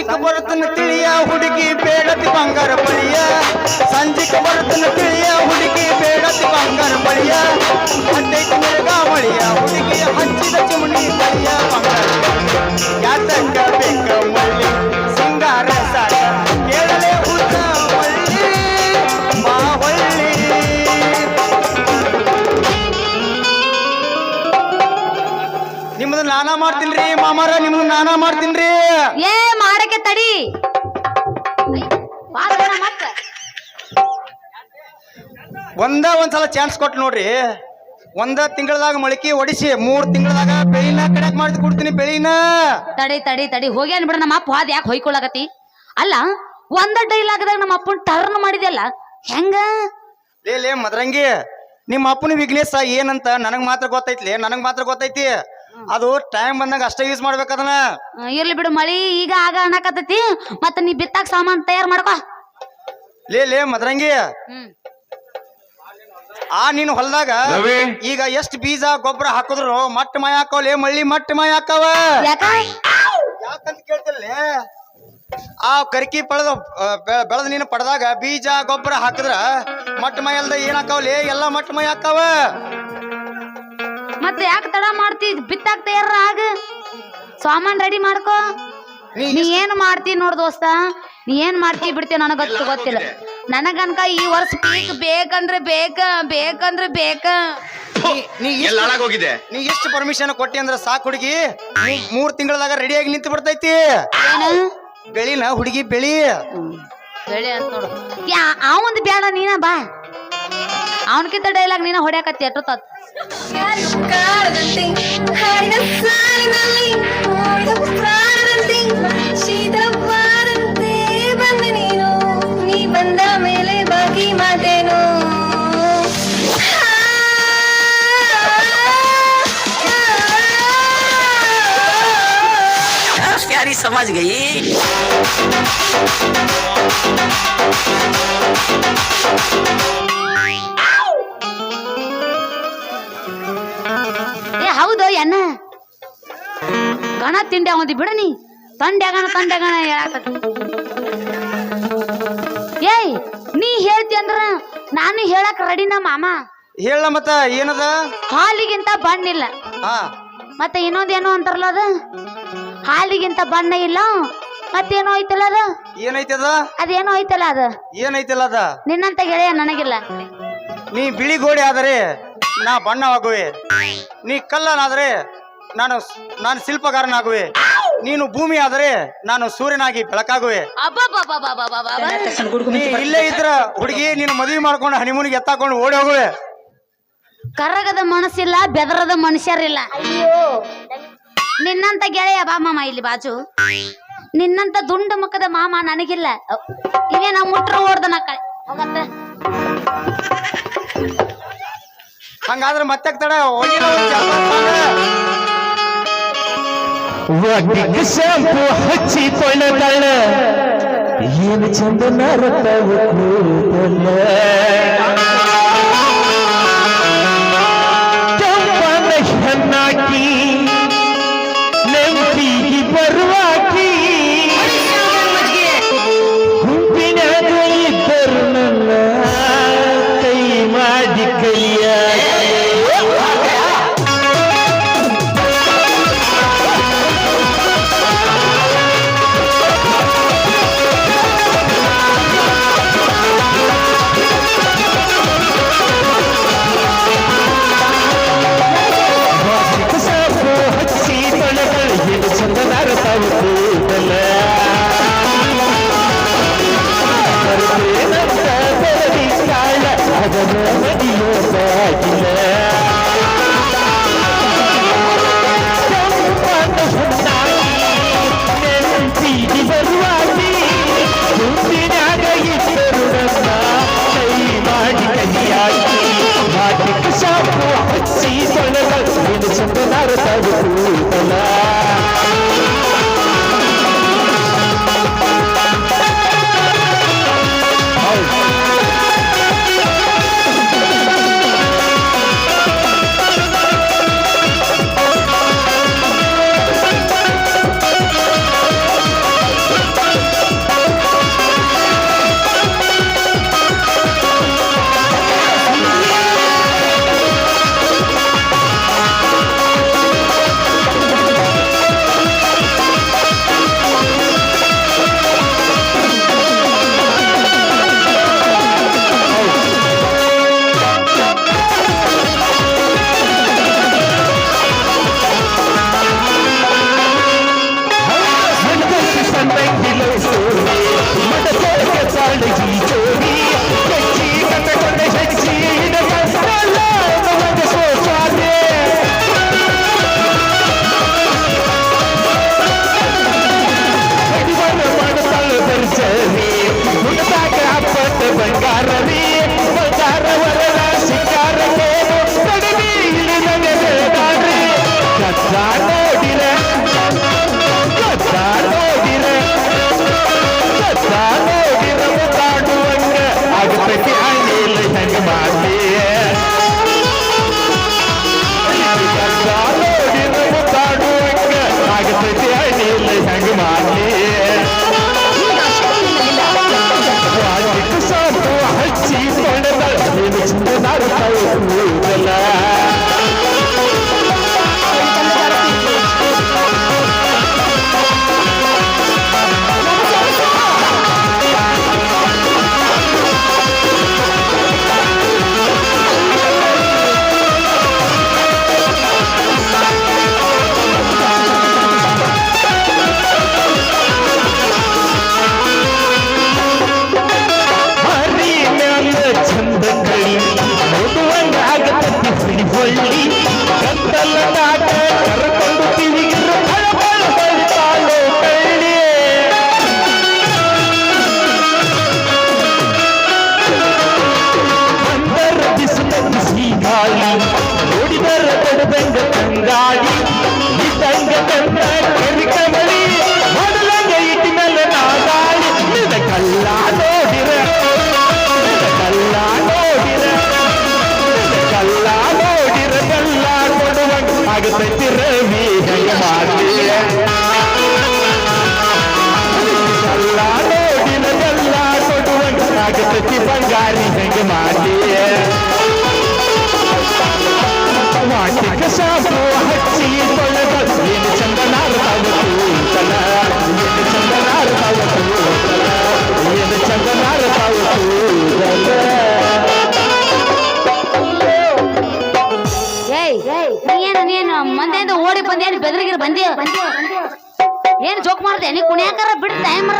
ಸಂಜಿಕ ಬರುತ್ತನ ತಿಳಿಯ ಹುಡುಗಿ ಬೇಡತಿ ಬಂಗಾರ ಬಳಿಯ ಸಂಜಿಕ ಬರುತ್ತನ ತಿಳಿಯ ಹುಡುಗಿ ಬೇಡತಿ ಬಂಗಾರ ಬಳಿಯ ಹತ್ತೈದು ಮಿರ್ಗ ಮಳಿಯ ಹುಡುಗಿ ಹಚ್ಚಿದ ಚಿಮಣಿ ಬಳಿಯ ಬಂಗಾರ ಯಾತಕ್ಕ ಬೇಕ ಮಳ್ಳಿ ಸಿಂಗಾರ ಸಾಕ ಕೇಳಲೆ ಹುಡುಗ ಮಳ್ಳಿ ಬಾ ಹೊಳ್ಳಿ ನಿಮ್ದು ನಾನಾ ಮಾಡ್ತೀನ್ರಿ ಮಾಮಾರ ನಿಮ್ದು ನಾನಾ ಮಾಡ್ತೀನ್ರಿ ಏ ಮಾಡಕ್ಕೆ ತಡಿ ಒಂದ್ಸಲ ಚಾನ್ಸ್ ಕೊಟ್ಟು ನೋಡ್ರಿ ಒಂದ ತಿಂಗಳದಾಗ ಮೊಳಕೆ ಒಡಿಸಿ 3 ತಿಂಗಳದಾಗ ಬೆಳಿನ ಕಡೆಕ್ ಮಾಡಿ ಕೊಡ್ತೀನಿ ಬೆಳಿನ ತಡಿ ತಡಿ ತಡಿ ಹೋಗಿ ಅನ್ಬಿಡ ನಮ್ಮ ಅಪ್ಪ ಅದ್ ಯಾಕೆ ಹೊಯ್ಕೊಳಕತಿ ಅಲ್ಲ ಒಂದ ಡೈಲಾಗ್ದಾಗ ನಮ್ಮ ಅಪ್ಪನ ಟರ್ನ್ ಮಾಡಿದೆಲ್ಲ ಹೆಂಗ ಲೇ ಮದ್ರಂಗಿ ನಿಮ್ಮ ಅಪ್ಪನ ವಿಘ್ನೇಶ ಏನಂತ ನನಗ್ ಮಾತ್ರ ಗೊತ್ತೈತ್ಲಿ ನನಗ್ ಮಾತ್ರ ಗೊತ್ತೈತಿ ಅದು ಟೈಮ್ ಬಂದಾಗ ಅಷ್ಟೇ ಯೂಸ್ ಮಾಡ್ಬೇಕು ಅದನ್ನ ಇರ್ಲಿ ಬಿಡು ಮಳಿ ಈಗ ಆಗ ಅನ್ನಕತ್ತೈತಿ ಮತ್ತ ನೀ ಬಿತ್ತಾಕ ಸಾಮಾನ್ ತಯಾರ್ ಮಾಡ್ಕೋ ಲೇ ಮದ್ರಂಗಿ ನೀನು ಹೊಲದಾಗ ಈಗ ಎಷ್ಟು ಬೀಜ ಗೊಬ್ಬರ ಹಾಕಿದ್ರು ಮಟ್ಟ ಮೈ ಹಾಕವಲೇ ಮಳ್ಳಿ ಮಟ್ಟ ಮೈ ಹಾಕವ ಯಾಕಂತ ಕೇಳ್ತಿಲ್ಲ ಆ ಕರಿಕಿ ಬೆಳೆದ ನೀನು ಪಡೆದಾಗ ಬೀಜ ಗೊಬ್ಬರ ಹಾಕಿದ್ರ ಮಟ್ಟ ಮೈ ಅಲ್ದ ಏನ್ ಹಾಕವಲೇ ಎಲ್ಲಾ ಮಟ್ಟ ಮೈ ಹಾಕವ ಮತ್ತೆ ಯಾಕೆ ತಡ ಮಾಡ್ತಿ ಬಿತ್ತಾಕ ತಯಾರ ಆಗ ಸಾಮಾನ್ ರೆಡಿ ಮಾಡ್ಕೋ ನೀ ಏನ್ ಮಾಡ್ತಿ ನೋಡ್ ದೋಸ್ತ ನೀ ಏನ್ ಮಾಡ್ತಿ ಬಿಡ್ತಿ ನನಗ ಗೊತ್ತಿಲ್ಲ ನನಗನ್ಕ ಈ ವರ್ಷ ಪೀಕ್ ಬೇಕಂದ್ರೆ ಬೇಕಂದ್ರೆ ನೀ ಎಷ್ಟು ಪರ್ಮಿಷನ್ ಕೊಟ್ಟಿ ಅಂದ್ರ ಸಾಕ್ ಹುಡುಗಿ 3 ತಿಂಗಳದಾಗ ರೆಡಿಯಾಗಿ ನಿಂತು ಬಿಡ್ತೈತಿ ಬೆಳಿನ ಹುಡುಗಿ ಬೆಳಿ ಅಂತ ನೋಡು ಅವಂದ್ ಬೇಡ ನೀನ ಬಾ ಅವನಕಿಂತ ಡೈಲಾಗ್ ನೀನ ಹೊಡ್ಯಾಕತ್ತಿ ಎಷ್ಟೊತ್ತ ಬಂದ ಮೇಲೆ ಬಾಕಿ ಮಾತೇನು प्यारी समझ गई ಹೌದು ಎನ್ನ ಗಣ ತಿಂಡಿ ಅವಂದಿ ಬಿಡ ನೀ ತಂಡ್ಯಾಗಣ ಏಯ್ ನೀ ಹೇಳ್ತಿ ಅಂದ್ರ ನಾನು ಹೇಳಕ್ ರೆಡಿನ ಮಾಮ ಹೇಳ ಮತ್ತ ಏನದ ಹಾಲಿಗಿಂತ ಬಣ್ಣಿಲ್ಲ ಮತ್ತೆ ಇನ್ನೊಂದೇನೋ ಅಂತಾರಲ್ಲ ಅದ ಹಾಲಿಗಿಂತ ಬಣ್ಣ ಇಲ್ಲ ಮತ್ತೇನೋ ಐತಲ್ಲ ಅದ ಏನೈತಿ ಅದ ಅದೇನೋ ಐತಲ್ಲ ಅದ ಏನೈತಿಲ್ಲ ಅದ ನಿನ್ನಂತ ಗೆಳೆಯ ನನಗಿಲ್ಲ ನೀ ಬಿಳಿ ಗೋಡೆ ಆದರೆ ನಾ ಬಣ್ಣವಾಗುವೆ ನೀ ಕಲ್ಲನಾದರೆ ನಾನು ಶಿಲ್ಪಗಾರನಾಗುವೆ ನೀನು ಭೂಮಿ ಆದರೆ ನಾನು ಸೂರ್ಯನಾಗಿ ಬೆಳಕಾಗುವೆ ನೀ ಇಲ್ಲೇ ಇದ್ರ ಹುಡುಗಿ ನೀನು ಮದುವೆ ಮಾಡ್ಕೊಂಡು ಹನಿಮೂನಿಗೆ ಎತ್ತಾಕೊಂಡು ಓಡಿ ಹೋಗುವೆ ಕರಗದ ಮನಸ್ಸಿಲ್ಲ ಬೆದರದ ಮನುಷ್ಯರಿಲ್ಲ ನಿನ್ನಂತ ಗೆಳೆಯ ಬಾ ಮಾಮ ಇಲ್ಲಿ ಬಾಜು ನಿನ್ನಂತ ದುಂಡು ಮುಖದ ಮಾಮ ನನಗಿಲ್ಲ ಇವೇ ನಾ ಮುಟ್ರ ಓಡ್ದನ ಹೋಗತ್ತೆ ಹಂಗಾದ್ರೆ ಮತ್ತೆ ತಡ ಶಾಂಪು ಹಚ್ಚಿ ತೊಳೆದಳ ಏನು ಚಂದ ನರತವ ಕೂದಲ ಕೆಂಪನ ಹೆಣ್ಣಾಕಿ ನೆಂಪಿಗೆ ಬರುವಾಕಿ ಗುಂಪಿನಾಗ ಇದ್ದರು ನನ್ನ ಕೈ ಮಾಡಿ ಕೈಯ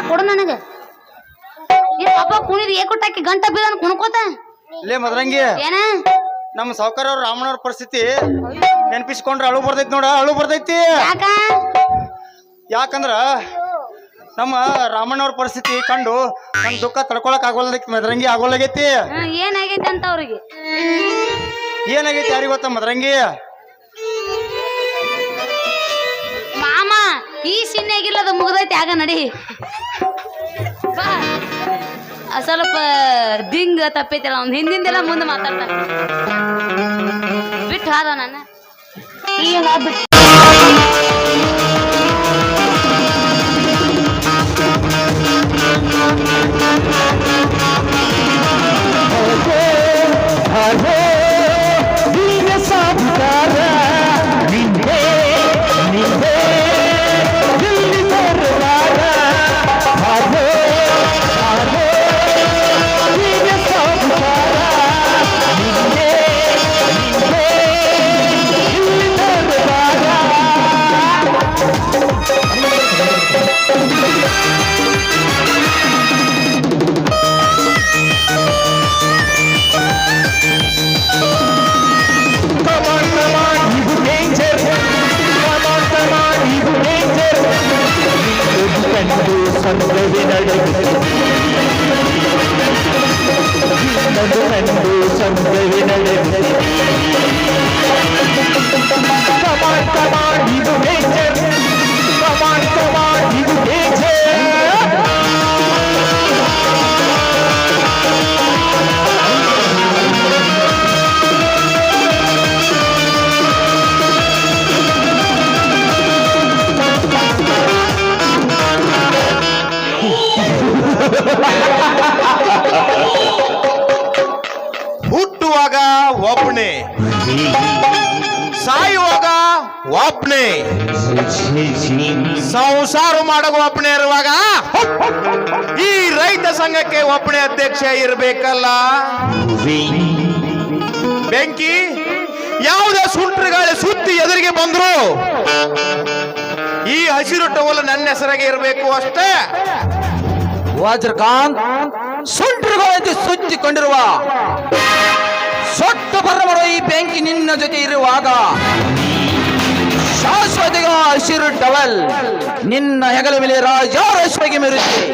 ಕೊಡು ನನಗೆ ಈ ಪಾಪ ಕುಣಿದ್ ಏಕುಟ್ಟಾಕಿ ಗಂಟ ಬಿದ್ದಾನ ಕುಣ್ಕೋತ ಲೇ ಮದ್ರಂಗಿ ಏನ ನಮ್ಮ ಸಾವುಕಾರ ಅವ್ರ ರಾಮಣ್ಣವ್ರ ಪರಿಸ್ಥಿತಿ ನೆನಪಿಸ್ಕೊಂಡ್ರೆ ಅಳು ಬರ್ತೈತಿ ನೋಡ ಅಳು ಬರ್ತೈತಿ ಯಾಕ ಯಾಕಂದ್ರ ನಮ್ಮ ರಾಮಣ್ಣವ್ರ ಪರಿಸ್ಥಿತಿ ಕಂಡು ನನ್ ದುಃಖ ತಡ್ಕೊಳಕ್ ಆಗೋಲ್ಲೈತಿ ಮದ್ರಂಗಿ ಆಗೋಲಾಗೈತಿ ಏನಾಗೈತೆ ಅಂತ ಅವ್ರಿಗೆ ಏನಾಗೈತಿ ಯಾರಿಗ ಗೊತ್ತ ಮದ್ರಂಗಿ ಮಾಮ ಈ ಸಿನ್ನೆಗಿಲ್ಲದ ಮುಗ್ದೈತಿ ಆಗ ನಡಿ ಬಾ ಸ್ವಲ್ಪ ದಿಂಗ್ ತಪ್ಪೈತಿಲ್ಲ ಅವ್ನು ಹಿಂದಿಂದೆಲ್ಲ ಮುಂದೆ ಮಾತಾಡ್ತಾನೆ ಬಿಟ್ಟು ಹಾದ ನನ್ನ ಈಗ ಬಿಟ್ಟು ಹುಟ್ಟುವಾಗ ಒಬ್ಬನೇ ಸಾಯುವಾಗ ಒಬ್ಬನೇ ಸಂಸಾರ ಮಾಡೋ ಒಬ್ಬನೇ ಇರುವಾಗ ಈ ರೈತ ಸಂಘಕ್ಕೆ ಒಬ್ಬನೇ ಅಧ್ಯಕ್ಷ ಇರಬೇಕಲ್ಲ ಬೆಂಕಿ ಯಾವುದೇ ಸುಂಟ್ರಗಾಳಿ ಸುತ್ತಿ ಎದುರಿಗೆ ಬಂದ್ರು ಈ ಹಸಿರು ಟವಲ್ ನನ್ನ ಹೆಸರಿಗೆ ಇರಬೇಕು ಅಷ್ಟೇ. ವಜ್ರಕಾಂತ್ ಸುಂಟರುಗಳಂತೆ ಸುತ್ತಿಕೊಂಡಿರುವ ಸೊಟ್ಟು ಬರಬರೋ ಈ ಬೆಂಕಿ ನಿನ್ನ ಜೊತೆ ಇರುವಾಗ ಶಾಶ್ವತಿಗ ಹಸಿರು ಟವಲ್ ನಿನ್ನ ಹೆಗಲ ಮೇಲೆ ರಾಜಾರೇಶ್ವರಿಗೆ ಮೆರುತ್ತೆ.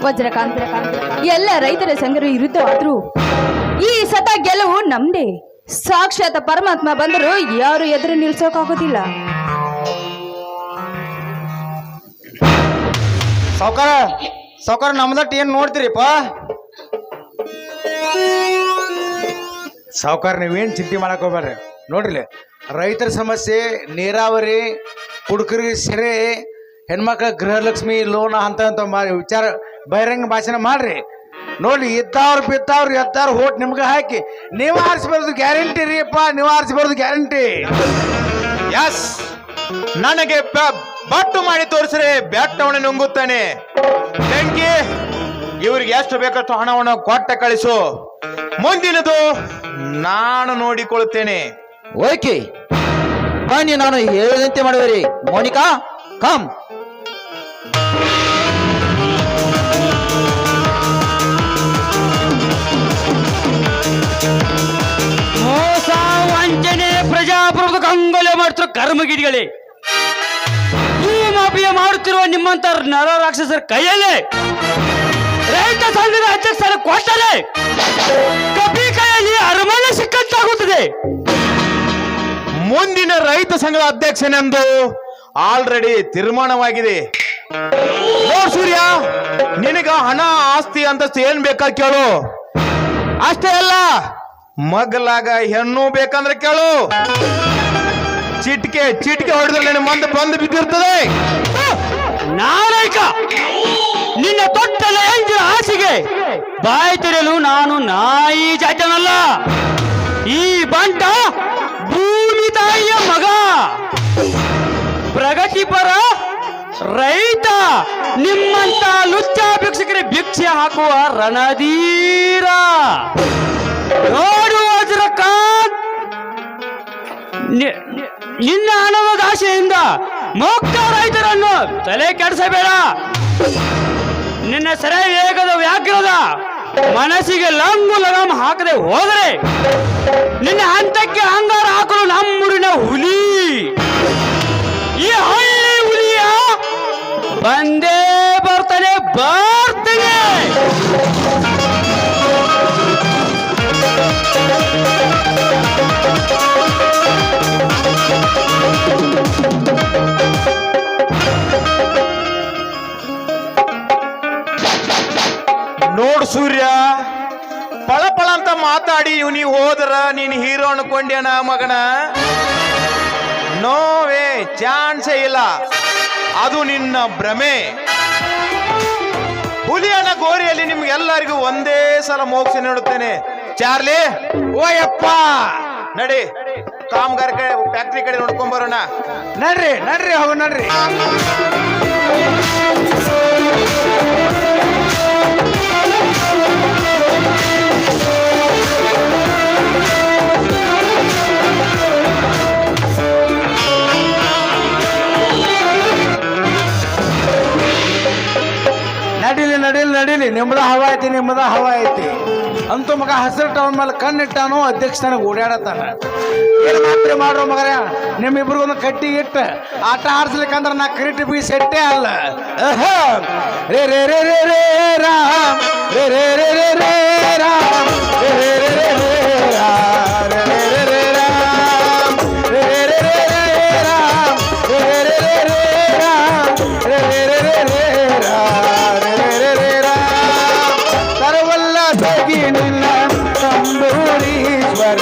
ವಜ್ರಕಾಂತ್, ಎಲ್ಲ ರೈತರ ಸಂಘರು ವಿರುದ್ಧವಾದ್ರು ಈ ಸತ ಗೆಲುವು ನಮ್ದೇ. ಸಾಕ್ಷಾತ್ ಪರಮಾತ್ಮ ಬಂದರೂ ಯಾರು ಎದುರು ನಿಲ್ಸೋಕಾಗೋದಿಲ್ಲ. ಸಾವುಕಾರ ಸಾವುಕಾರ ನಮ್ದಟ್ ಏನ್ ನೋಡ್ತೀರಿಪ್ಪ? ಸಾವುಕಾರ ನೀವೇನು ಚಿಂತೆ ಮಾಡಕ್ ಹೋಗ್ಬೇಡ್ರಿ. ನೋಡ್ರಿ, ರೈತರ ಸಮಸ್ಯೆ, ನೀರಾವರಿ, ಕುಡುಕರಿಗೆ ಸೆರೆ, ಹೆಣ್ಮಕ್ಳ ಗೃಹಲಕ್ಷ್ಮಿ ಲೋನ್ ಅಂತ ವಿಚಾರ ಬಹಿರಂಗ ಭಾಷಣ ಮಾಡ್ರಿ. ನೋಡ್ರಿ, ಇದ್ದವ್ರು ಬಿದ್ದವ್ರು ಎದ್ದವ್ರು ಹೋಟ್ ನಿಮ್ಗೆ ಹಾಕಿ ನೀವು ಆರಿಸ್ಬಾರ್ದು ಗ್ಯಾರಂಟಿ ರೀಪ್ಪ, ನೀವು ಆರಿಸ್ಬಾರ್ದು ಗ್ಯಾರಂಟಿ. ಎಸ್, ನನಗೆ ಬಟ್ಟು ಮಾಡಿ ತೋರಿಸ್ರೆ ಬೆಟ್ಟವನ್ನ ನುಂಗುತ್ತಾನೆ. ಬೆಂಕಿ, ಇವ್ರಿಗೆ ಎಷ್ಟು ಬೇಕಷ್ಟು ಹಣವನ್ನು ಕೊಟ್ಟ ಕಳಿಸು, ಮುಂದಿನದು ನಾನು ನೋಡಿಕೊಳ್ಳುತ್ತೇನೆ. ಓಕೆ ಬನ್ನಿ, ನಾನು ಹೇಳಿದಂತೆ ಮಾಡುವಿರಿ. ಮೋನಿಕಾ ಕಮ್. ಮೋಸ ವಂಚನೆ ಪ್ರಜಾಪ್ರಭುತ್ವ ಕಂಗೊಲೆ ಮಾಡ್ತಿರೋ ಕರ್ಮಗಿರಿಗಳೇ, ಮಾಡುತ್ತಿರುವ ನಿಮ್ಮಂತ ನರ ರಾಕ್ಷಸರ ಕೈಯಲ್ಲಿ ರೈತ ಸಂಘದ ಅಧ್ಯಕ್ಷರ ಕೊಟ್ಟರೆ ಕಪಿ ಕೈಯಲ್ಲಿ ಅರಮನೆ ಸಿಕ್ಕಂತಾಗುತ್ತದೆ. ಮುಂದಿನ ರೈತ ಸಂಘದ ಅಧ್ಯಕ್ಷನೆಂದು ಆಲ್ರೆಡಿ ತೀರ್ಮಾನವಾಗಿದೆ. ನೋಡ್ ಸೂರ್ಯ, ನಿನಗ ಹಣ ಆಸ್ತಿ ಅಂತಸ್ತು ಏನ್ ಬೇಕಾ ಕೇಳು. ಅಷ್ಟೇ ಅಲ್ಲ, ಮಗ್ಲಾಗ ಹೆಣ್ಣು ಬೇಕಂದ್ರೆ ಕೇಳು. ಚಿಟಿಕೆ ಹೊಡೆದ್ರೆ ನಿನ್ನ ಮಂದ ಬಂದು ಬಿದ್ದಿರ್ತದೆ. ನಾರೈಕ ನಿನ್ನ ತೊಟ್ಟಲ ಎಂಜಿನ ಆಸೆಗೆ ಬಾಯಿ ತೆರೆಯಲು ನಾನು ನಾಯಿ ಜಾತನಲ್ಲ. ಈ ಬಂಟ ಭೂಮಿ ತಾಯಿಯ ಮಗ, ಪ್ರಗತಿಪರ ರೈತ, ನಿಮ್ಮಂತ ಲುಚ್ಚ ಭಿಕ್ಷಕರಿಗೆ ಭಿಕ್ಷೆ ಹಾಕುವ ರಣಧೀರ. ನೋಡು ವಜ್ರಕಾಂತ್, ನಿನ್ನ ಹಣದ ಆಶೆಯಿಂದ ಮುಕ್ತ ರೈತರನ್ನು ತಲೆ ಕೆಡಿಸಬೇಡ. ನಿನ್ನ ಸೆರೆ ವೇಗದ ವ್ಯಾಘ್ರದ ಮನಸ್ಸಿಗೆ ಲಂಗು ಲಗಾಮ್ ಹಾಕದೆ ಹೋದರೆ ನಿನ್ನ ಹಂತಕ್ಕೆ ಅಂಗಾರ ಹಾಕಲು ನಮ್ಮೂರಿನ ಹುಲಿ, ಈ ಹಳ್ಳಿ ಹುಲಿಯ ಬಂದೇ ಬರ್ತಾನೆ. ನೋಡ್ ಸೂರ್ಯ, ಪಳ ಅಂತ ಮಾತಾಡಿ ನೀವು ಹೋದ್ರ ನೀನ್ ಹೀರೋ ಅನ್ಕೊಂಡ್ಯಾನ ಮಗನ. ನೋವೇ ಚಾನ್ಸೇ ಇಲ್ಲ, ಅದು ನಿನ್ನ ಭ್ರಮೆ. ಹುಲಿಯನ ಗೋರಿಯಲ್ಲಿ ನಿಮ್ಗೆಲ್ಲರಿಗೂ ಒಂದೇ ಸಲ ಮೋಕ್ಷ ನೀಡುತ್ತೇನೆ. ಚಾರ್ಲಿ, ಓಯಪ್ಪ, ನಡಿ ಕಾಮಗಾರ ಕಡೆ ಫ್ಯಾಕ್ಟ್ರಿ ಕಡೆ ನೋಡ್ಕೊಂಡ್ ಬರೋಣ. ನಡ್ರಿ ಹೋಗು ನಡ್ರಿ. ನಡೀಲಿ ನಿಮ್ಮದ ಹವಾ ಐತಿ. ಅಂತೂ ಮಗ ಹಸಿರು ಟೌನ್ ಮೇಲೆ ಕಣ್ಣಿಟ್ಟಾನು, ಅಧ್ಯಕ್ಷನಾಗ ಓಡಾಡತ್ತಾನ. ಏನು ಮಾತ್ರ ಮಾಡ್ರೋ ಮಗರ, ನಿಮ್ಮಿಬ್ರಿಗೊಂದು ಕಟ್ಟಿ ಇಟ್ಟು ಆಟ ಆಡ್ಸ್ಲಿಕ್ಕಂದ್ರೆ ನಾ ಕ್ರಿಟಿ ಬಿ ಸೆಟ್ಟೇ ಅಲ್ಲ. ರೇ ರೇ ರೇ ರೇ ರೇ ರಾಮ್, ರೇ ರೇ ರೇ ರೇ ರೇ ರಾಮ್, ರೇ ರೇ ರೇ ರೇ ರೇ ರಾಮ್, ರೇ ರೇ ರೇ ರೇ ರಾಮ್, ರೇ ರೇ ರೇ ರೇ ರಾಮ್, ರೇ ರೇ ರೇ ರೇ ರಾಮ್, ರೇ ರೇ ರೇ ರೇ ರೇ ರಾಮ್, ರೇ ರೇ ರೇ ರಾಮ್. ತರವಲ್ಲ ಸಗಿ ನಿನ್ನ ತಂಬೂರೀಶ್ವರ,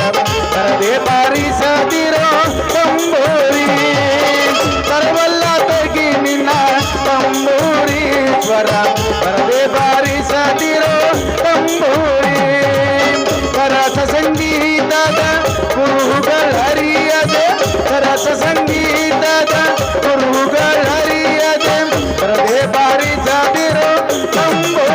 ತರದೆ ಬಾರಿಸದಿರೋ ತಂಬೂರಿ. ತರವಲ್ಲ ತಗಿ ನಿನ್ನ ತಂಬೂರೀಶ್ವರ, ತರದೆ ಬಾರಿಸದಿರೋ ತಂಬೂರಿ. ರಸ ಸಂಗೀತದ ಕುರುಹುಗಳರಿಯದೆ, ರಸ ಸಂಗೀತದ ಕುರುಹುಗಳರಿಯದೆ, ತರದೆ ಬಾರಿಸದಿರೋ ತಂಬೂರಿ.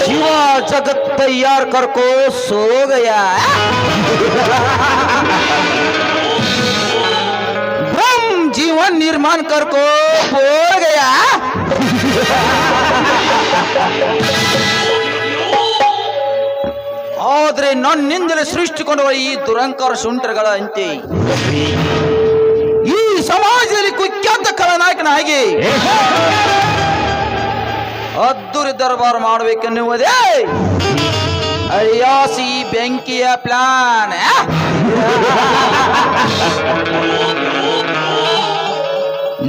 शिवा जगत तैयार कर को सो गया, ब्रह्म जीवन निर्माण कर को हो गया. ಆದ್ರೆ ನನ್ನಿಂದಲೇ ಸೃಷ್ಟಿಕೊಂಡ ಈ ದುರಂಕಾರ ಶುಂಠಗಳ ಅಂತೆ ಈ ಸಮಾಜದಲ್ಲಿ ಕುಖ್ಯಾತ ಖಳನಾಯಕನ ಹಾಗೆ ಅದ್ದೂರಿ ದರ್ಬಾರ್ ಮಾಡಬೇಕೆನ್ನುವುದೇ ಅಯ್ಯಾಸಿ ಬೆಂಕಿಯ ಪ್ಲಾನ್.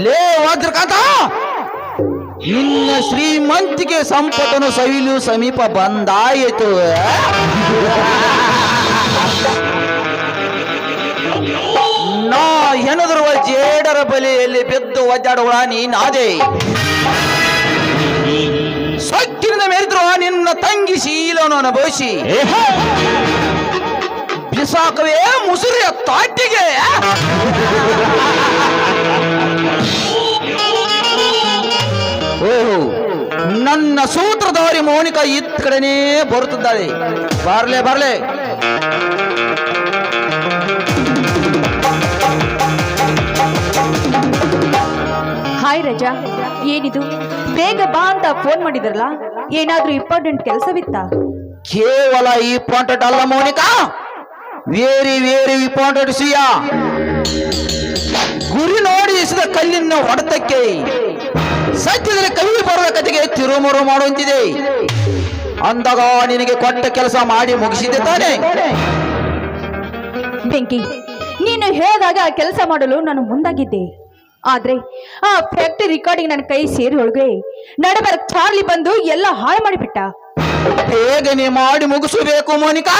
ಲೇ ವಜ್ರಕಾಂತ, ನಿನ್ನ ಶ್ರೀಮಂತಿಕೆ ಸಂಪತ್ತನ್ನು ಸವಿಲು ಸಮೀಪ ಬಂದಾಯಿತು. ನಾ ಹೆಣದಿರುವ ಜೇಡರ ಬಲಿಯಲ್ಲಿ ಬಿದ್ದು ಒದ್ದಾಡುವ ನೀನಾದೆ. ಸೊಕ್ಕಿನಿಂದ ಮೆರೆದಿರುವ ನಿನ್ನ ತಂಗಿ ಶೀಲವನ್ನು ಅನುಭವಿಸಿ ಬಿಸಾಕವೇ ಮುಸುರಿಯ ತಾಟಿಗೆ. ಓಹೋ, ನನ್ನ ಸೂತ್ರಧಾರಿ ಮೋನಿಕಾ ಇತ್ತ ಕಡೆನೇ ಬರುತ್ತಿದ್ದಾಳೆ. ಬರ್ಲೆ ಹಾಯ್ ರಜಾ, ಏನಿದು ಬೇಗ ಬಾ ಅಂತ ಫೋನ್ ಮಾಡಿದ್ರಲ್ಲ, ಏನಾದ್ರೂ ಇಂಪಾರ್ಟೆಂಟ್ ಕೆಲಸವಿತ್ತಾ? ಕೇವಲ ಈ ಪಾಂಟೆಟ್ ಅಲ್ಲ ಮೋನಿಕಾ, ವೇರಿ ಇಂಪಾರ್ಟೆಂಟ್ ಸಿಯಾ. ಗುರಿ ನೋಡಿ ಎಸೆದ ಕಲ್ಲಿನ ಹೊಡೆತಕ್ಕೆ ಸದ್ಯದಲ್ಲಿ ಕವಿ ಬರುವ ಕತೆಗೆ ತಿರುಮುರು ಮಾಡುವಂತಿದೆ. ಅಂದಾಗ ನಿನಗೆ ಕೊಟ್ಟ ಕೆಲಸ ಮಾಡಿ ಮುಗಿಸಿದ್ದೆ ತಾನೆ? ಬೆಂಕಿ, ನೀನು ಹೇಳಿದಾಗ ಕೆಲಸ ಮಾಡಲು ನಾನು ಮುಂದಾಗಿದ್ದೆ. ಆದ್ರೆ ಆ ಫ್ಯಾಕ್ಟರಿ ರೆಕಾರ್ಡಿಂಗ್ ನನ್ನ ಕೈ ಸೇರಿ ಒಳಗೆ ನಡಬರ ಚಾರ್ಲಿ ಬಂದು ಎಲ್ಲ ಹಾಳು ಮಾಡಿಬಿಟ್ಟ. ಬೇಗನೆ ಮಾಡಿ ಮುಗಿಸಬೇಕು ಮೋನಿಕಾ.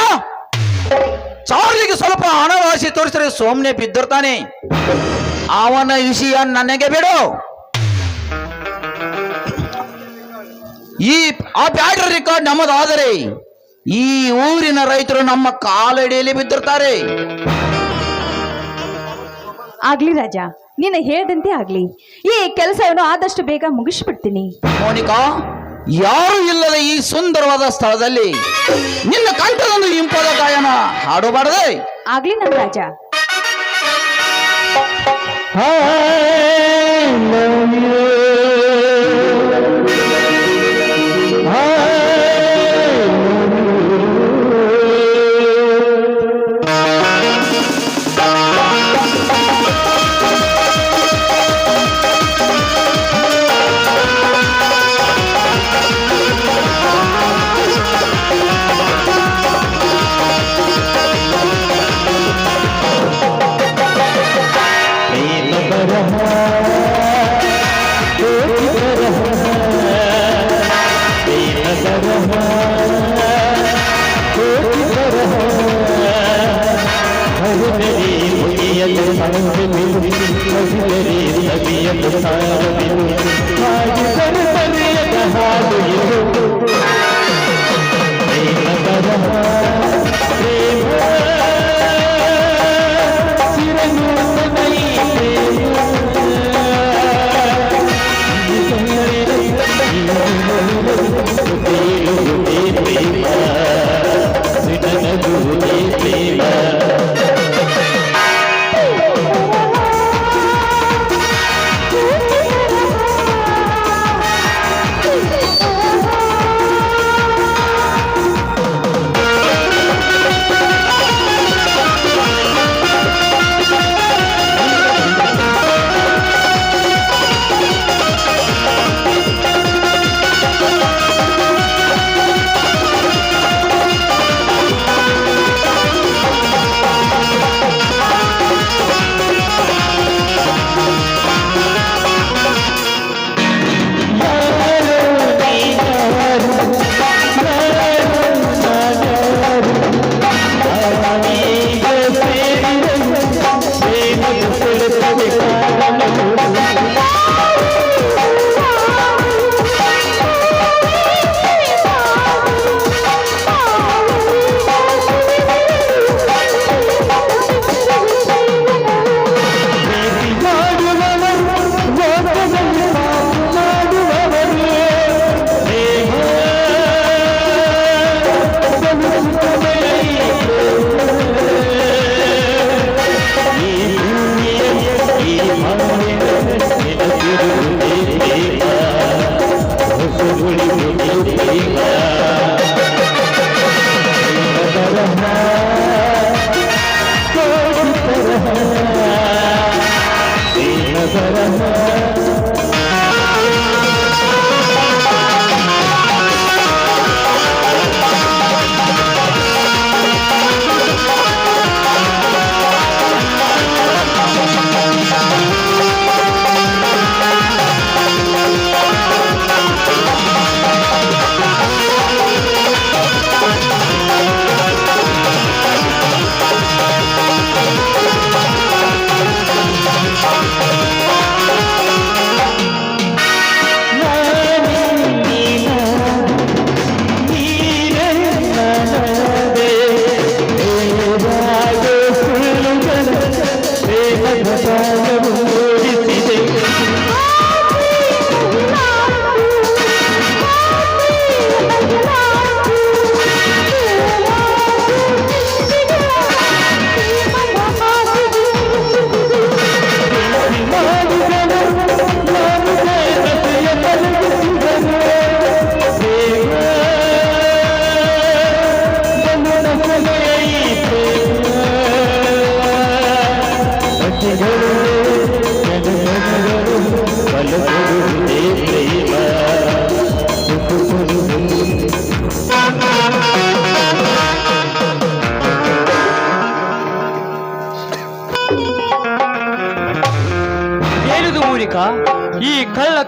ಚಾರ್ಲಿಗೆ ಸ್ವಲ್ಪ ಹಣವಾಸಿ ತೋರಿಸಿದ್ರೆ ಸೋಮ್ನೆ ಬಿದ್ದಿರ್ತಾನೆ. ಅವನ ವಿಷಯ ನನಗೆ ಬಿಡು. ಆ ಬ್ಯಾಟರಿ ರೆಕಾರ್ಡ್ ನಮ್ಮದಾದರೆ ಈ ಊರಿನ ರೈತರು ನಮ್ಮ ಕಾಲಡಿಯಲ್ಲಿ ಬಿದ್ದಿರ್ತಾರೆ. ಆಗ್ಲಿ ರಾಜಾ, ನೀನು ಹೇಳ್ದಂತೆ ಆಗ್ಲಿ. ಈ ಕೆಲಸವನ್ನು ಆದಷ್ಟು ಬೇಗ ಮುಗಿಸ್ಬಿಡ್ತೀನಿ. ಮೋನಿಕಾ, ಯಾರು ಇಲ್ಲದ ಈ ಸುಂದರವಾದ ಸ್ಥಳದಲ್ಲಿ ನಿನ್ನ ಕಂಠದೊಂದು ಇಂಪಾದ ಗಾಯನ ಹಾಡಬಾರದೆ? ಆಗ್ಲಿ ನನ್ನ ರಾಜಾ.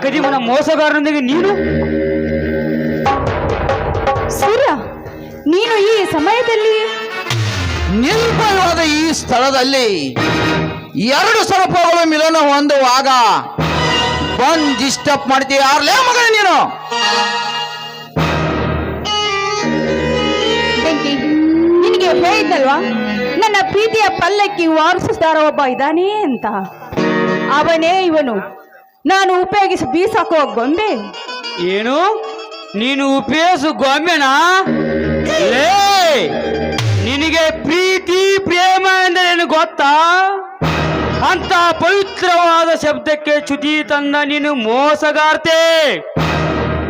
ಕದಿಮನ ಮೋಸಗಾರನೊಂದಿಗೆ ನೀನು ಸೂರ್ಯ, ನೀನು ಈ ಸಮಯದಲ್ಲಿ ನಿರ್ಭಯವಾದ ಈ ಸ್ಥಳದಲ್ಲಿ ಎರಡು ಸರ್ಪಗಳು ಮಿಲನ ಹೊಂದುವಾಗ ಬಂದ್ ಡಿಸ್ಟರ್ಬ್ ಮಾಡ್ತೀಯ ಯಾರ್ಲೇ ಮಗನೇ ನೀನು? ಬೆಂಕಿ, ನಿನಗೆ ಹೇಳಿದ್ನಲ್ವಾ ನನ್ನ ಪ್ರೀತಿಯ ಪಲ್ಲಕ್ಕಿ ವಾರಿಸಿದಾರ ಒಬ್ಬ ಇದ್ದಾನೆ ಅಂತ. ಅವನೇ ಇವನು, ನಾನು ಉಪಯೋಗಿಸಿ ಬೀಸಾಕುವ ಗೊಂಬೆ. ಏನು ನೀನು ಉಪಯೋಗಿಸು ಗೊಂಬೆನಾ? ಲೇ, ನಿನಗೆ ಪ್ರೀತಿ ಪ್ರೇಮ ಎಂದರೇನು ಗೊತ್ತಾ? ಅಂತ ಪವಿತ್ರವಾದ ಶಬ್ದಕ್ಕೆ ಚ್ಯುತಿ ತಂದ ನೀನು ಮೋಸಗಾರ್ತೆ.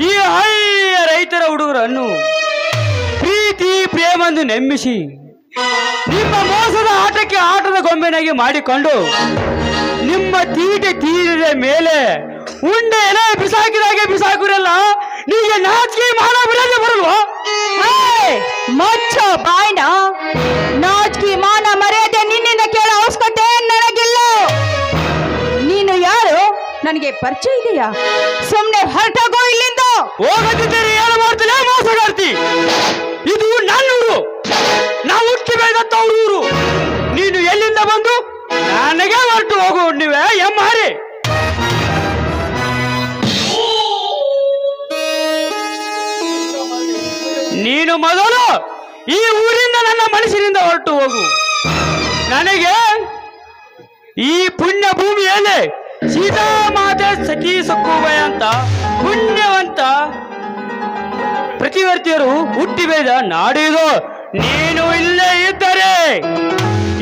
ಈ ಹಳ್ಳಿಯ ರೈತರ ಹುಡುಗರನ್ನು ಪ್ರೀತಿ ಪ್ರೇಮ ಎಂದು ನಂಬಿಸಿ ನಿಮ್ಮ ಮೋಸದ ಆಟಕ್ಕೆ ಆಟದ ಗೊಂಬೆನಾಗಿ ಮಾಡಿಕೊಂಡು ನಿಮ್ಮ ತೀಟೆ ತೀರಿದ ಮೇಲೆ ಉಂಡೆ ಎಲೆ ಬಿಸಾಕಿದಾಗೆ ಬಿಸಾಕುರಲ್ಲ. ನಿಮಗೆ ನಾಚಿಕೆ ಮಾನ ಬಿಡದೆ ಬರಲ್ವಾ? ಮಚ್ಚ ಬಾಯ್ನ, ನಾಚಿಕೆ ಮಾನ ಮರ್ಯಾದೆ ನಿನ್ನಿಂದ ಕೇಳೋ ಅವಶ್ಯಕತೆ ನನಗಿಲ್ಲ. ನೀನು ಯಾರು? ನನಗೆ ಪರಿಚಯ ಇದೆಯಾ? ಸುಮ್ಮನೆ ಹೊರಟೋಗೋ ಇಲ್ಲಿಂದ. ಹೋಗದಿದ್ದರೆ ಏನು ಮಾಡ್ತಿಲ್ಲ ಮೋಸಗಾರ್ತಿ. ಇದು ನನ್ನ ಊರು, ನಾವು ಹುಟ್ಟಿ ಬೆಳೆದಂತ ಊರು. ನೀನು ಎಲ್ಲಿಂದ ಬಂದು ನನಗೆ ಹೊರಟು ಹೋಗು ನೀವೇ ಎಮ್ಮಾರಿ. ನೀನು ಮೊದಲು ಈ ಊರಿಂದ ನನ್ನ ಮನಸ್ಸಿನಿಂದ ಹೊರಟು ಹೋಗು. ನನಗೆ ಈ ಪುಣ್ಯ ಭೂಮಿಯಲ್ಲಿ ಸೀತಾಮಾತೆ ಸಖಿ ಸಕ್ಕುಬಾಯ ಅಂತ ಪುಣ್ಯವಂತ ಪ್ರತಿವರ್ತಿಯರು ಹುಟ್ಟಿ ಬೆಳೆದ ನಾಡಿದು. ನೀನು ಇಲ್ಲೇ ಇದ್ದರೆ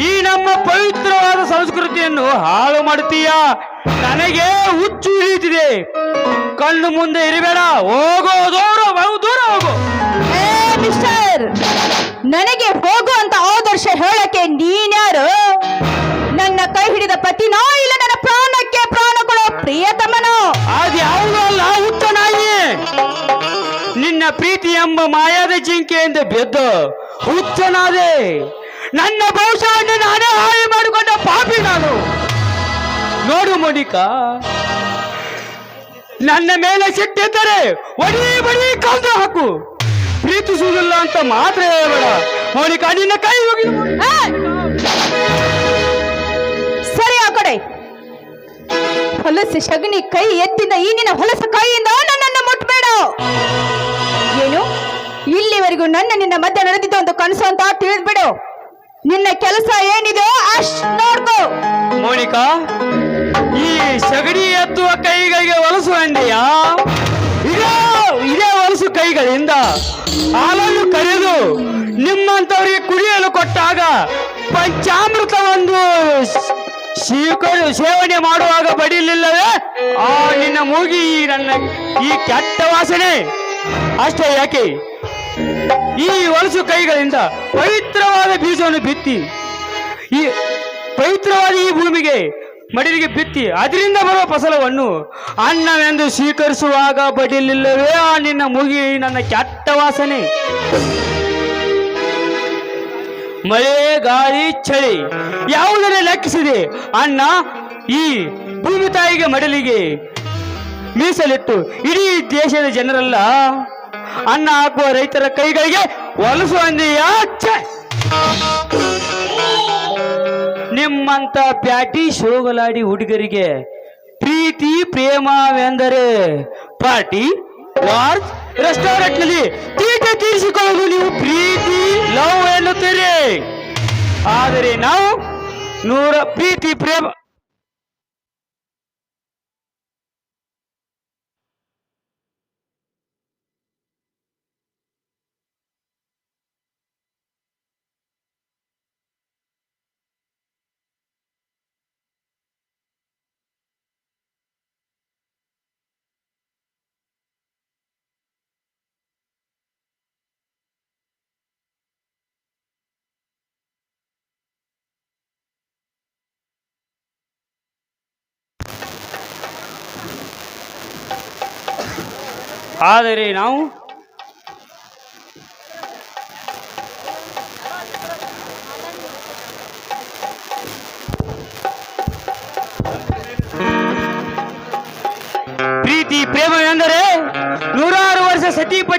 ಈ ನಮ್ಮ ಪವಿತ್ರವಾದ ಸಂಸ್ಕೃತಿಯನ್ನು ಹಾಳು ಮಾಡುತ್ತೀಯ. ನನಗೆ ಹುಚ್ಚು ಹಿಡಿಯುತ್ತಿದೆ. ಕಣ್ಣು ಮುಂದೆ ಇರಬೇಡ. ಹೋಗೋ, ದೂರ ದೂರ ಹೋಗು. ಮಿಸ್ಟರ್, ನನಗೆ ಹೋಗು ಅಂತ ಆದರ್ಶ ಹೇಳಕ್ಕೆ ನೀನ್ಯಾರು? ನನ್ನ ಕೈ ಹಿಡಿದ ಪತಿನೋ ಇಲ್ಲ ನನ್ನ ಪ್ರಾಣಕ್ಕೆ ಪ್ರಾಣ ಕೊಡೋ ಪ್ರಿಯತಮನೋ? ಅದು ಯಾವುದೂ ಅಲ್ಲ, ಹುಚ್ಚ ನಾಯಿ. ನಿನ್ನ ಪ್ರೀತಿ ಎಂಬ ಮಾಯಾದ ಜಿಂಕೆಯಿಂದ ಬೆದ್ದು ಹುಚ್ಚನಾದೆ. ನನ್ನ ಭವಿಷ್ಯವನ್ನು ನಾನೇ ಹಾಳು ಮಾಡಿಕೊಂಡ ಪಾಪಿ ನಾನು. ನೋಡು ಮೋನಿಕಾ, ನನ್ನ ಮೇಲೆ ಸಿಟ್ಟಿದ್ದರೆ ಒಡಿ ಬಡಿ ಕಲ್ದು ಹಾಕು. ಪ್ರೀತಿಸುವುದಿಲ್ಲ ಅಂತ ಮಾತ್ರ ಹೇಳಬೇಡ ಮೋನಿಕಾ. ನಿನ್ನ ಕೈ ಹೋಗಿ ಸರಿ, ಆ ಕಡೆ ಹೊಲಸು ಶಗಣಿ ಕೈ ಎತ್ತಿದ ಈ ನಿನ್ನ ಹೊಲಸು ಕೈಯಿಂದ ನನ್ನನ್ನು ಮುಟ್ಬೇಡ. ಏನು, ಇಲ್ಲಿವರೆಗೂ ನಿನ್ನ ಮಧ್ಯೆ ನಡೆದಿದ್ದು ಒಂದು ಕನಸು ಅಂತ ತಿಳಿದ್ಬಿಡು. ನಿನ್ನ ಕೆಲಸ ಏನಿದೆ ಅಷ್ಟ್ ನೋಡ್ಕೋ. ಮೋನಿಕಾ, ಈ ಸಗಣಿ ಎತ್ತುವ ಕೈಗಳಿಗೆ ಹೊಲಸು ಅಂದೆಯಾ? ಇದೇ ಹೊಲಸು ಕೈಗಳಿಂದ ಹಾಲನ್ನು ಕರೆದು ನಿಮ್ಮಂತವರಿಗೆ ಕುಡಿಯಲು ಕೊಟ್ಟಾಗ ಪಂಚಾಮೃತವೊಂದು ಸೇವನೆ ಮಾಡುವಾಗ ಬಡಿಲಿಲ್ಲವೇ ಆ ನಿನ್ನ ಮೂಗಿ ಈ ಕೆಟ್ಟ ವಾಸನೆ ಅಷ್ಟೇ ಯಾಕೆ? ಈ ಹೊಲಸು ಕೈಗಳಿಂದ ಪವಿತ್ರವಾದ ಬೀಜವನ್ನು ಬಿತ್ತಿ ಈ ಪವಿತ್ರವಾದ ಈ ಭೂಮಿಗೆ ಮಡಿಲಿಗೆ ಬಿತ್ತಿ ಅದರಿಂದ ಬರುವ ಫಸಲವನ್ನು ಅನ್ನವೆಂದು ಸ್ವೀಕರಿಸುವಾಗ ಬಡಿಲಿಲ್ಲವೇ ಆ ನಿನ್ನ ಮುಗಿ ನನ್ನ ಕೆಟ್ಟ ವಾಸನೆ? ಮಳೆ, ಗಾಳಿ, ಚಳಿ ಯಾವುದನ್ನೇ ಲೆಕ್ಕಿಸಿದೆ ಅನ್ನ ಈ ಭೂಮಿ ತಾಯಿಗೆ ಮಡಲಿಗೆ ಮೀಸಲಿಟ್ಟು ಇಡೀ ದೇಶದ ಜನರೆಲ್ಲ ಅನ್ನ ಹಾಕುವ ರೈತರ ಕೈಗಳಿಗೆ ಹೊಲಸು ಅಂದೆಯಾ? ನಿಮ್ಮಂತ ಪ್ಯಾಟಿ ಶೋಗಲಾಡಿ ಹುಡುಗರಿಗೆ ಪ್ರೀತಿ ಪ್ರೇಮವೆಂದರೆ ಪಾರ್ಟಿ, ವಾರ್ಸ್, ರೆಸ್ಟೋರೆಂಟ್ ನಲ್ಲಿ ತೀಟೆ ತೀರಿಸಿಕೊಳ್ಳಲು ನೀವು ಪ್ರೀತಿ ಲವ್ ಎನ್ನುತ್ತೀರಿ. ಆದರೆ ನಾವು ಪ್ರೀತಿ ಪ್ರೇಮ ಆದರೆ ನಾವು ಪ್ರೀತಿ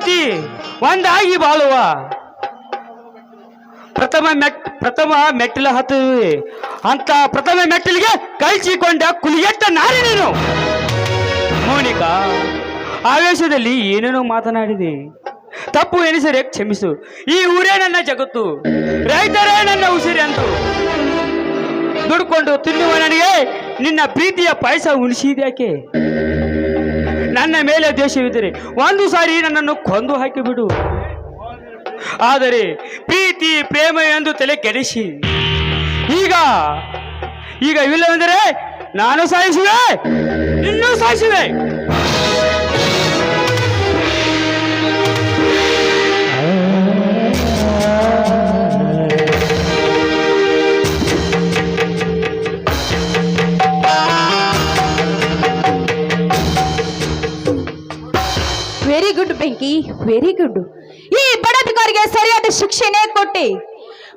ಪ್ರೀತಿ ಒಂದಾಗಿ ಬಾಳುವ ಪ್ರಥಮ ಮೆಟ್ಟಿಲ ಹತ್ತಿದೆ ಅಂತ ಪ್ರಥಮ ಮೆಟ್ಟಿಲಿಗೆ ಕೈಚಿಕೊಂಡ ಕುಲಿಗೆಟ್ಟ ನಾರಿ ನೀನು. ಮೋನಿಕಾ, ಆವೇಶದಲ್ಲಿ ಏನೇನೋ ಮಾತನಾಡಿದೆ, ತಪ್ಪು ಎನಿಸರೆ ಕ್ಷಮಿಸು. ಈ ಊರೇ ನನ್ನ ಜಗತ್ತು, ರೈತರೇ ನನ್ನ ಉಸಿರಿ ಅಂತು ದುಡ್ಕೊಂಡು ತಿನ್ನುವ ನನಗೆ ನಿನ್ನ ಪ್ರೀತಿಯ ಪಾಯಸ ಉಣಿಸಿದ್ಯಾಕೆ? ನನ್ನ ಮೇಲೆ ದ್ವೇಷವಿದ್ದರೆ ಒಂದು ಸಾರಿ ನನ್ನನ್ನು ಕೊಂದು ಹಾಕಿಬಿಡು. ಆದರೆ ಪ್ರೀತಿ ಪ್ರೇಮ ಎಂದು ತಲೆ ಕೆಡಿಸಿ ಈಗ ಇಲ್ಲವೆಂದರೆ ನಾನು ಸಾಯಿಸುವೆ, ಇನ್ನೂ ಸಾಯಿಸುವೆ. ವೆರಿ ಗುಡ್ ಬೆಂಕಿ, ವೆರಿ ಗುಡ್. ಈ ಬಡಾಧಿಕಾರಿಗೆ ಸರಿಯಾದ ಶಿಕ್ಷೆನೇ ಕೊಟ್ಟೆ.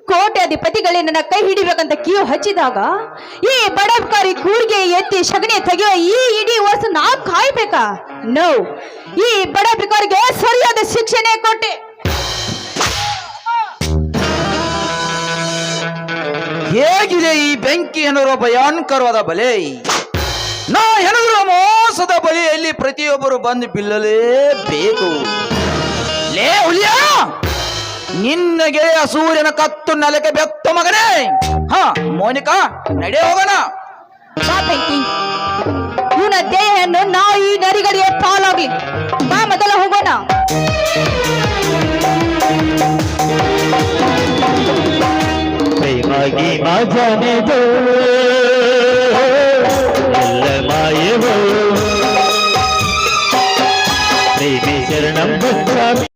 ಕೋಟ್ಯಾಧಿಪತಿಗಳೇ ನನ್ನ ಕೈ ಹಿಡಿಬೇಕಂತ ಕಿಯು ಹಚ್ಚಿದಾಗ ಈ ಬಡಾಧಿಕಾರಿ ಕೂಡಿಗೆ ಎತ್ತಿ ಶಗಣಿ ತೆಗೆಯುವ ಈ ಇಡೀ ವರ್ಷ ನಾ ಕಾಯ್ಬೇಕಾ? ನೋ, ಈ ಬಡಾಧಿಕಾರಿಗೆ ಸರಿಯಾದ ಶಿಕ್ಷೆನೇ ಕೊಟ್ಟೆ. ಹೇಗಿದೆ ಈ ಬೆಂಕಿ ಎನ್ನುವ ಭಯಂಕರವಾದ ಬಲೆ? ನಾ ಎನ್ನುವ ಮೋಸದ ಬಲಿಯಲ್ಲಿ ಪ್ರತಿಯೊಬ್ಬರು ಬಂದು ಬೀಳಲೇಬೇಕು. ಲೇ ಹುಲಿಯ, ನಿನ್ನ ಗೆಳೆಯ ಸೂರ್ಯನ ಕತ್ತು ನೆಲಕ್ಕೆ ಬೆತ್ತ ಮಗನೇ. ಹ ಮೋನಿಕಾ, ನಡೆ ಹೋಗೋಣ. ಬಾ ಬೆಂಕಿ, ಇವನ ದೇಹವನ್ನು ನಾವು ಈ ನರಿಗಳಿಗೆ ಪಾಲಾಗ್ಲಿ. ಬಾ ಮೊದಲ ಹೋಗೋಣ. ಪ್ರೇಮಾಗಿ ಮಾಜಾನೆದು ಎಲ್ಲ ಮಾಯವೋ ಪ್ರೇಮಿ ಶರಣಂ